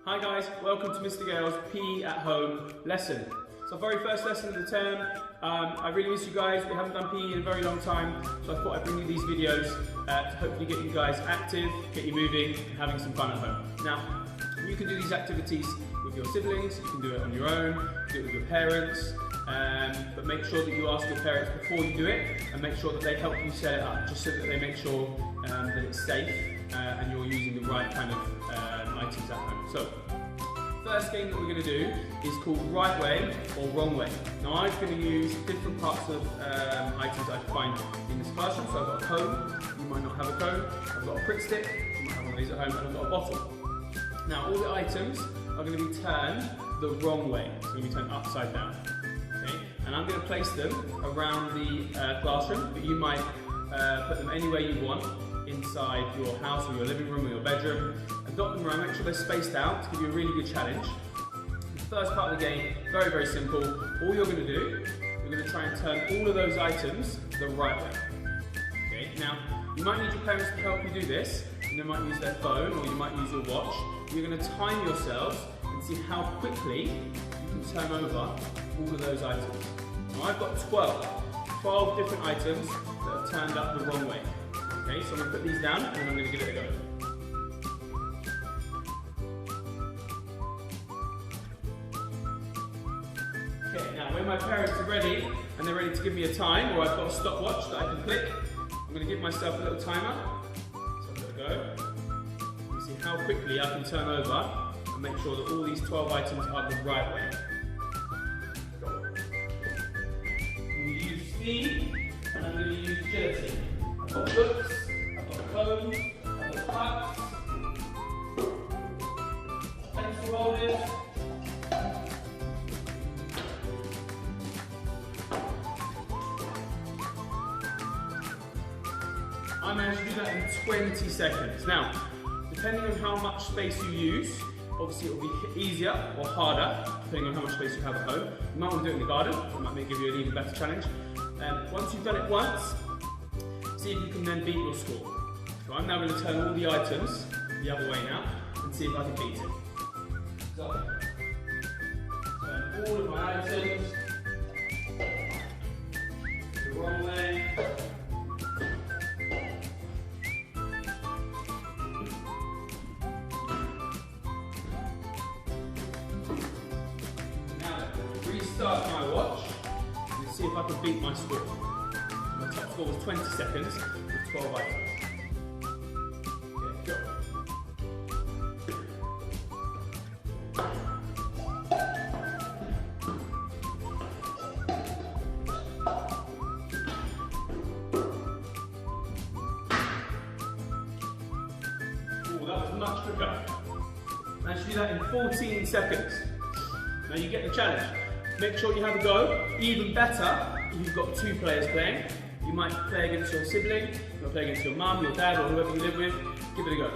Hi guys, welcome to Mr Gale's PE at home lesson. It's our very first lesson of the term. I really miss you guys. We haven't done PE in a very long time, so I thought I'd bring you these videos to hopefully get you guys active, get you moving and having some fun at home. Now, you can do these activities with your siblings, you can do it on your own, do it with your parents, but make sure that you ask your parents before you do it and make sure that they help you set it up, just so that they make sure that it's safe and you're using the right kind of items at home. So, first game that we're going to do is called right way or wrong way. Now I'm going to use different parts of items I find in this classroom. So I've got a cone, you might not have a cone. I've got a prick stick, you might have one of these at home, and I've got a bottle. Now all the items are going to be turned the wrong way. So they're going to be turned upside down. Okay? And I'm going to place them around the classroom, but you might put them anywhere you want inside your house or your living room or your bedroom, and dot them around, make sure they're spaced out to give you a really good challenge. The first part of the game, very, very simple. All you're going to do, you're going to try and turn all of those items the right way. Okay, now, you might need your parents to help you do this. You might use their phone or you might use your watch. You're going to time yourselves and see how quickly you can turn over all of those items. Now I've got 12 different items that have turned up the wrong way. Okay, so I'm going to put these down and then I'm going to give it a go. Okay, now when my parents are ready and they're ready to give me a time, or I've got a stopwatch that I can click, I'm going to give myself a little timer. So I'm going to go. You see how quickly I can turn over and make sure that all these 12 items are the right way. Go. I'm going to use speed and I'm going to use agility. I've got books, I've got cones, I've got cups, pencil holders. I managed to do that in 20 seconds. Now, depending on how much space you use, obviously it will be easier or harder, depending on how much space you have at home. You might want to do it in the garden, that might give you an even better challenge. Once you've done it once, see if you can then beat your score. So I'm now going to turn all the items the other way now and see if I can beat it. So, turn all of my items the wrong way. Now, restart my watch and see if I can beat my score. My top score was 20 seconds with 12 items. Okay, go. Oh, that was much quicker. Managed to do that in 14 seconds. Now you get the challenge. Make sure you have a go. Even better if you've got 2 players playing. You might play against your sibling, you might play against your mum, your dad, or whoever you live with. Give it a go.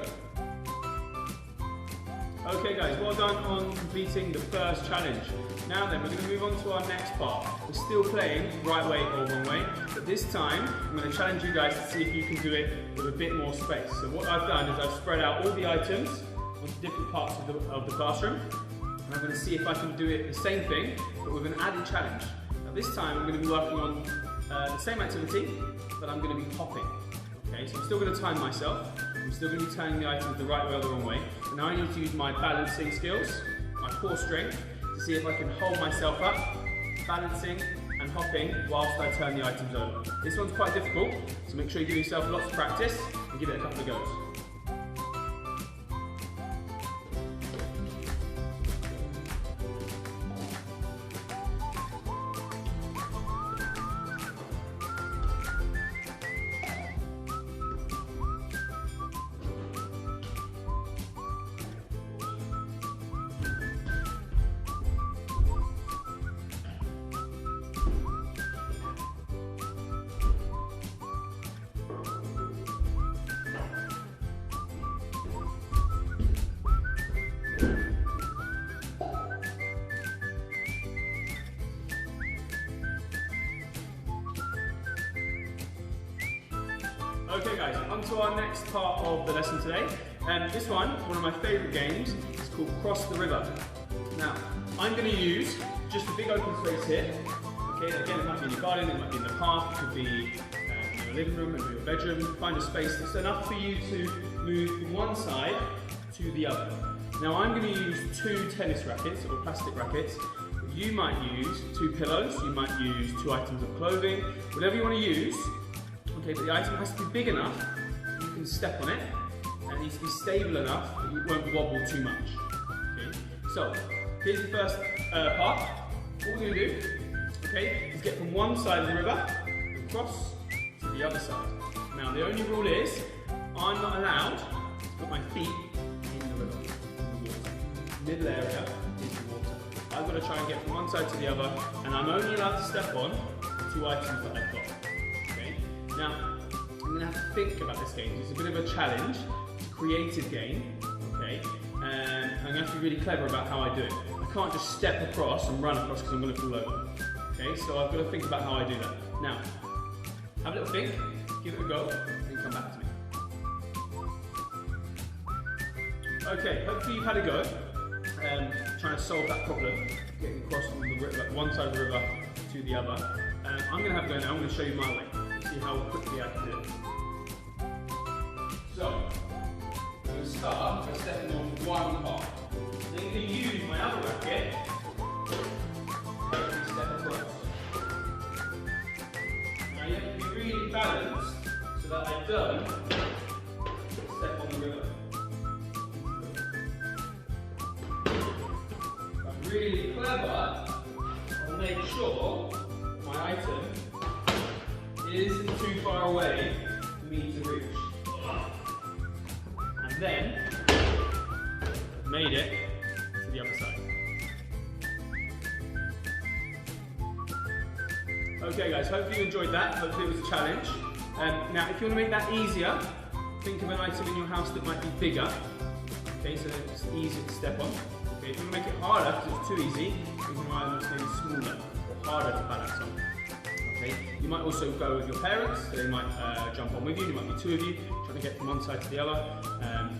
Okay guys, well done on completing the first challenge. Now then, we're going to move on to our next part. We're still playing right way or wrong way, but this time I'm going to challenge you guys to see if you can do it with a bit more space. So what I've done is I've spread out all the items onto different parts of the classroom, and I'm going to see if I can do it the same thing, but with an added challenge. Now this time I'm going to be working on the same activity, but I'm going to be hopping. Okay, so I'm still going to time myself. I'm still going to be turning the items the right way or the wrong way. And now I need to use my balancing skills, my core strength, to see if I can hold myself up, balancing and hopping whilst I turn the items over. This one's quite difficult, so make sure you give yourself lots of practice and give it a couple of goes. Okay guys, on to our next part of the lesson today. This one of my favourite games, is called Cross the River. Now, I'm going to use just a big open space here. Okay, again, it might be in your garden, it might be in the park, it could be in your living room, maybe your bedroom. Find a space that's enough for you to move from one side to the other. Now, I'm going to use 2 tennis rackets or plastic rackets. You might use 2 pillows, you might use 2 items of clothing, whatever you want to use. Okay, but the item has to be big enough that you can step on it, and it needs to be stable enough that it won't wobble too much. Okay, so here's the first part. What we're going to do, okay, is get from one side of the river across to the other side. Now, the only rule is I'm not allowed to put my feet in the river, in the water. Middle area is the water. I've got to try and get from one side to the other, and I'm only allowed to step on the 2 items that I've got. Okay? Now, I'm going to have to think about this game. It's a bit of a challenge. It's a creative game. Okay? And I'm going to have to be really clever about how I do it. I can't just step across and run across because I'm going to fall over. Okay? So I've got to think about how I do that. Now, have a little think, give it a go, and come back to me. Okay, hopefully you've had a go. Trying to solve that problem, getting across from the river, one side of the river to the other. I'm going to have a go now. I'm going to show you my way. See how quickly I can do it. So, I'm going to start by stepping on one part. Then I'm going to use my other racket to step across. Now you have to be really balanced so that I don't step on the river. Really clever, I'll make sure my item isn't too far away for me to reach. And then, I've made it to the other side. Okay guys, hopefully you enjoyed that. Hopefully it was a challenge. Now if you want to make that easier, think of an item in your house that might be bigger. Okay, so it's easier to step on. If you want to make it harder, because it's too easy, you can either make it smaller or harder to balance on. Okay? You might also go with your parents, so they might jump on with you, there might be 2 of you trying to get from one side to the other.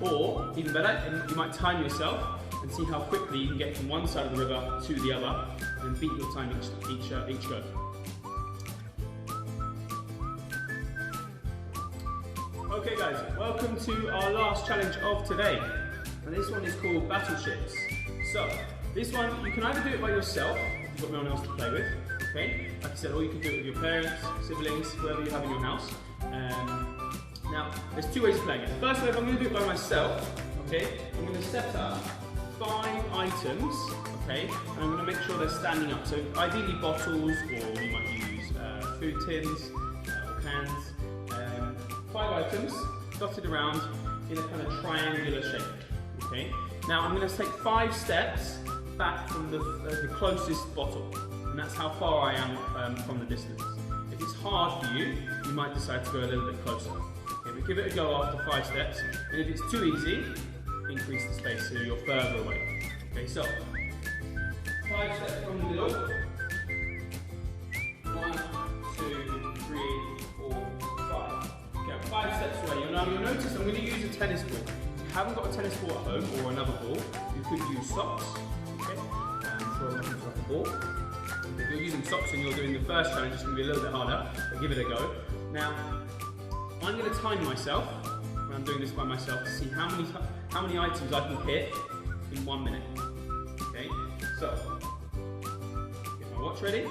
Or, even better, you might time yourself and see how quickly you can get from one side of the river to the other and beat your time each go. Okay guys, welcome to our last challenge of today. And this one is called Battleships. So, this one, you can either do it by yourself, if you've got no one else to play with, okay? Like I said, or you can do it with your parents, siblings, whoever you have in your house. Now, there's 2 ways of playing it. The first way, if I'm going to do it by myself, okay, I'm going to set up 5 items, okay, and I'm going to make sure they're standing up. So, ideally bottles, or you might use food tins, or cans. 5 items dotted around in a kind of triangular shape, okay? Now I'm going to take 5 steps back from the closest bottle, and that's how far I am from the distance. If it's hard for you, you might decide to go a little bit closer. Okay, but give it a go after 5 steps, and if it's too easy, increase the space so you're further away. Okay, so 5 steps from the middle. 1, 2, 3, 4, 5. Okay, 5 steps away. Now you'll notice I'm going to use a tennis ball. If you haven't got a tennis ball at home or another ball, you could use socks, okay, and throw them into a ball. If you're using socks and you're doing the first challenge, it's going to be a little bit harder, but give it a go. Now, I'm going to time myself when I'm doing this by myself to see how many items I can hit in 1 minute. Okay, so get my watch ready,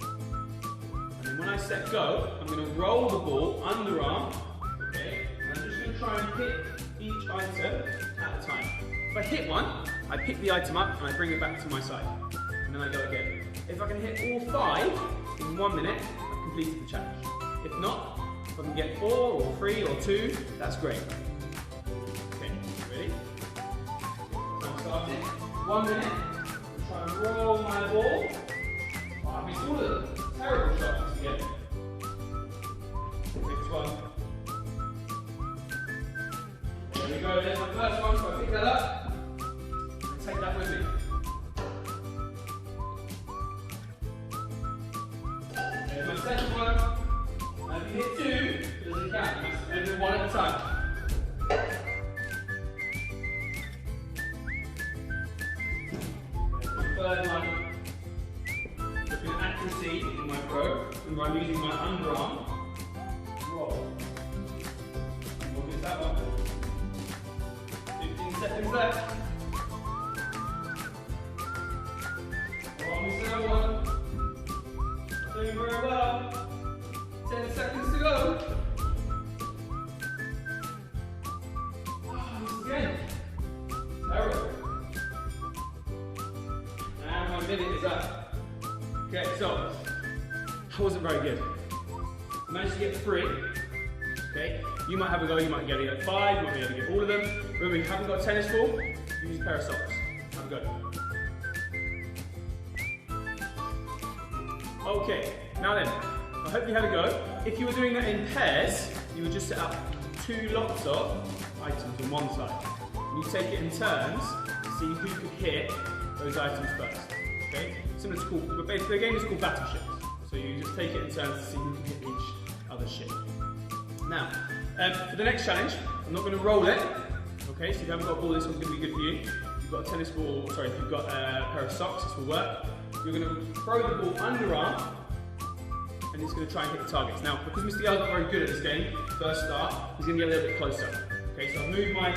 and then when I set go, I'm going to roll the ball underarm. Okay, and I'm just going to try and hit each item at a time. If I hit one, I pick the item up and I bring it back to my side. And then I go again. If I can hit all 5 in 1 minute, I've completed the challenge. If not, if I can get 4 or 3 or 2, that's great. Okay, ready? I'm starting. 1 minute. I'm trying to roll my ball. Oh, I've missed all of them. Terrible shots again. Next one. There we go, there's my first one, so I pick that up and take that with me. There's my second one. Now if you hit 2, it doesn't count, you must do 1 at a time. third one. Looking at accuracy in my throw, and I'm using my underarm. Roll. What is that one? 15 seconds left. Oh, we still have one. Doing very well. 10 seconds to go. This again. Terrible. And my minute is up. Okay, so that wasn't very good. I managed to get 3. Okay, you might have a go, you might get it at 5, you might be able to get all of them. Remember, if you haven't got a tennis ball, use a pair of socks. Have a go. Okay, now then, I hope you had a go. If you were doing that in pairs, you would just set up 2 lots of items on one side. And you take it in turns to see who could hit those items first. Okay? Similar to the game is called Battleship. So you just take it in turns to see who can hit each other's ship. Now, for the next challenge, I'm not going to roll it. Okay, so if you haven't got a ball, this one's going to be good for you. If you've got a tennis ball, sorry, if you've got a pair of socks, this will work. You're going to throw the ball underarm, and it's going to try and hit the targets. Now, because Mr Gale's not very good at this game, first start, he's going to get a little bit closer. Okay, so I've moved my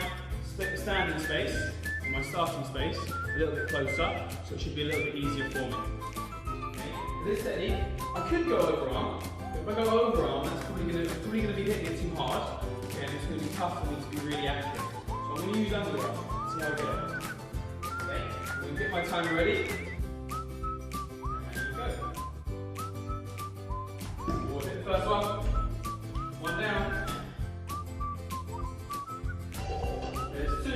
standing space, or my starting space, a little bit closer, so it should be a little bit easier for me. Okay, for this technique, I could go overarm, but if I go overarm, that's probably going to be hitting it too hard, okay, and it's going to be tough for me to be really accurate. So I'm going to use underarm, see how I go. Okay, I'm going to get my timer ready. First one down. There's 2.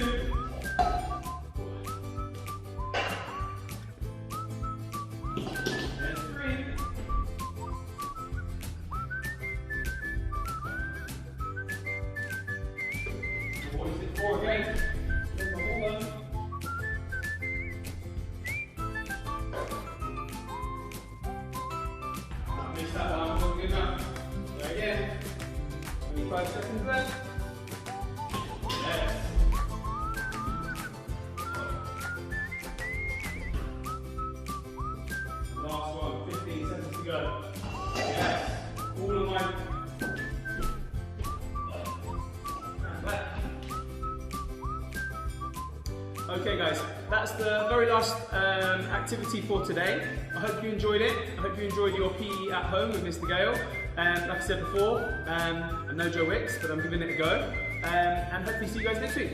There's 3. What is it for again? There's my ball done. I missed that one, wasn't good enough. Again, 25 seconds left. Yes. Last one, 15 seconds to go. Yes. All of my left. Okay guys, that's the very last activity for today. I hope you enjoyed it. I hope you enjoyed your PE at home with Mr Gale. Like I said before, I'm no Joe Wicks, but I'm giving it a go. And hopefully see you guys next week.